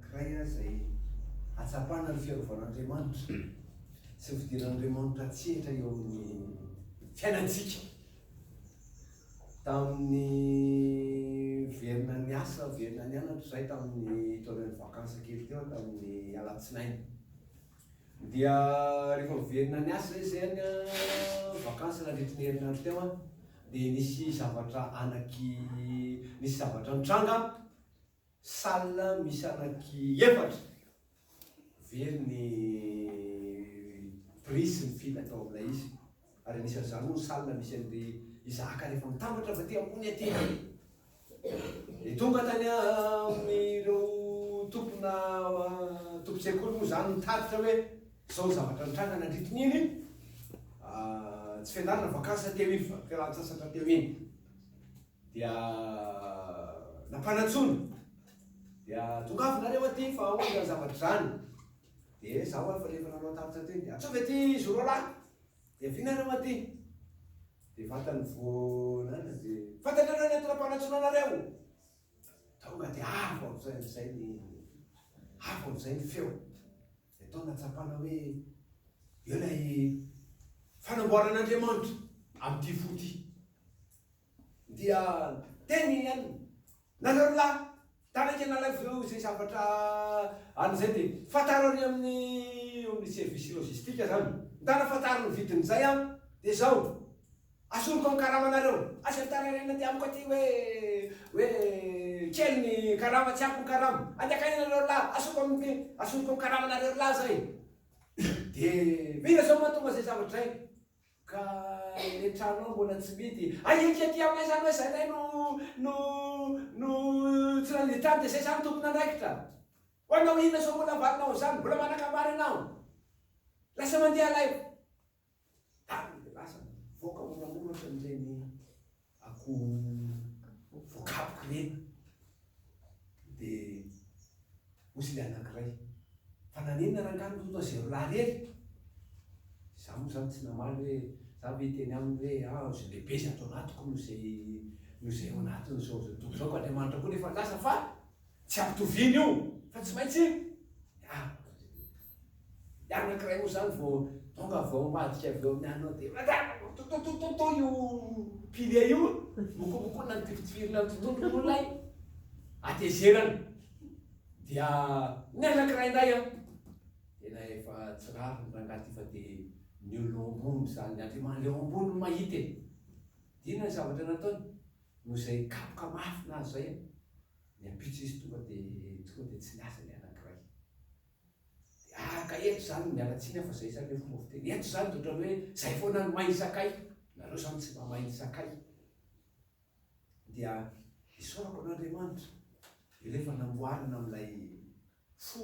anankiray zay atsapana ny fiarovan'Andriamanitra sy ny fidiran'Andriamanitra tsehatra eo amin'ny fiainantsika. Tamin'ny verina ny asa, verina ny anatra izay tamin'ny taonan'ny vakansa kely teo tamin'ny alatsinainy. Dia rehefa verina ny asa izay vakansa nandritry ny herinandro teo dia nisy zavatra nisy zavatra nitranga salle misy anaky efatra. Very ny prisy ny fila tao amin'ilay izy, ary anisan'izany moa ny salle misy an'ilay izaka rehefa mitambatra avy aty ambony aty. Dia tonga tany amin'ireo tompo-tsekoly moa zany nitatitra hoe zao zavatra nitranga nandritry iny, tsy fianarana vakansa teo iny fa fialan-tsasatra teo iny. Dia nampanatsony, dia tongavinareo aty fa ahoana zavatra zany. Dia zaho fa rehefa nanao taritra teny dia atsovy aty zoro lahy, dia vinareo aty. Dia vatany voanana dia fantatrareo ny antonam-panatsona anareo. Tonga dia avo amin'izay ny feo. Dia tao natsapana hoe eo ilay fanamboaran'Andriamanitra amin'ity foty. Dia teny ihany nareo lahy, tanaky nalaveo izay zavatra an'izay dia fantarony amin'ny service logistique zany. Tanafantarony ny vidin'izay dia zao. Asoroko amin'ny karamanareo. Asa tararena ty amiko aty hoe kely ny karama, tsy ampy ny karama. Andiakainareo lahy, asoroko amin'ny karamanareo lahy zay. Dia mila zao mahatonga zay zavatra zay. Ka ny tranonao mbola tsy mity. Aieky aty aminay zany hoe zanay no tsy nandritany dia zay zany tompony andraikitra. Ho anao inona zao mbola avalinao zany, mbola manakambary anao. Lasa mandeha lay. Lasa voaka moramora ohatran'ireny akoho voakapoka ireny. Dia mosy ilay anankiray. Fa nanenina rangano tonga zero lahy rery. Za moa zany tsy namaly hoe za ve teny aminy hoe zay lehibe zay atao anatiko no zay ao anatiny zao tokizao ka Andriamanitra koa nefa lasa fa tsy ampitoviny io fa tsy maintsy anankiray moa zany vao tonga vao madika avy eo amin'ny anao dia toto io pile io mokomokona ny tifitifirina ny tontolon'olona atezerana. Dia ny anankiray nday tena efa tsy raro ny rangaty fa dia ny olo ambony zany ny Andriamanitra eo ambony no mahita. Dina ny zavatra nataony no izay kapoka mafy na zay ny ampitso izy tonga dia tsy niasa ny anankiray. Ka eto zany mialatsiny fa zay zany le fomba fiteny. Eto zany totra hoe zay foana no mahay sakay, nareo zany tsy mba mahay sakay. Dia isaorako an'Andriamanitra rehefa namboarina amin'ilay fo.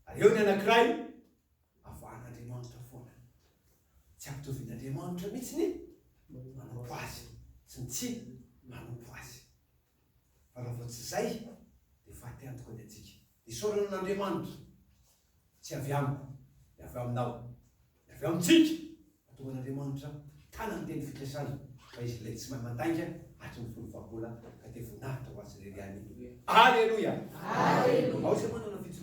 Ary eo ny anankiray avahan'Andriamanitra foana. Tsy ampitovin'Andriamanitra mihitsy manompo azy, tsy mitsiny manompo azy. Fa raha vao tsy zay dia faty antoko ny atsika. Isaorana an'Andriamanitra tsy avy amiko, avy aminao, avy amintsika. Atonga an'Andriamanitra tanany teny fikasana fa izy ilay tsy mahay mandainga hatry ny folo vahapola ka dia voninahitra ho azy reriany. Aleluia. Ao izay manana fijoro.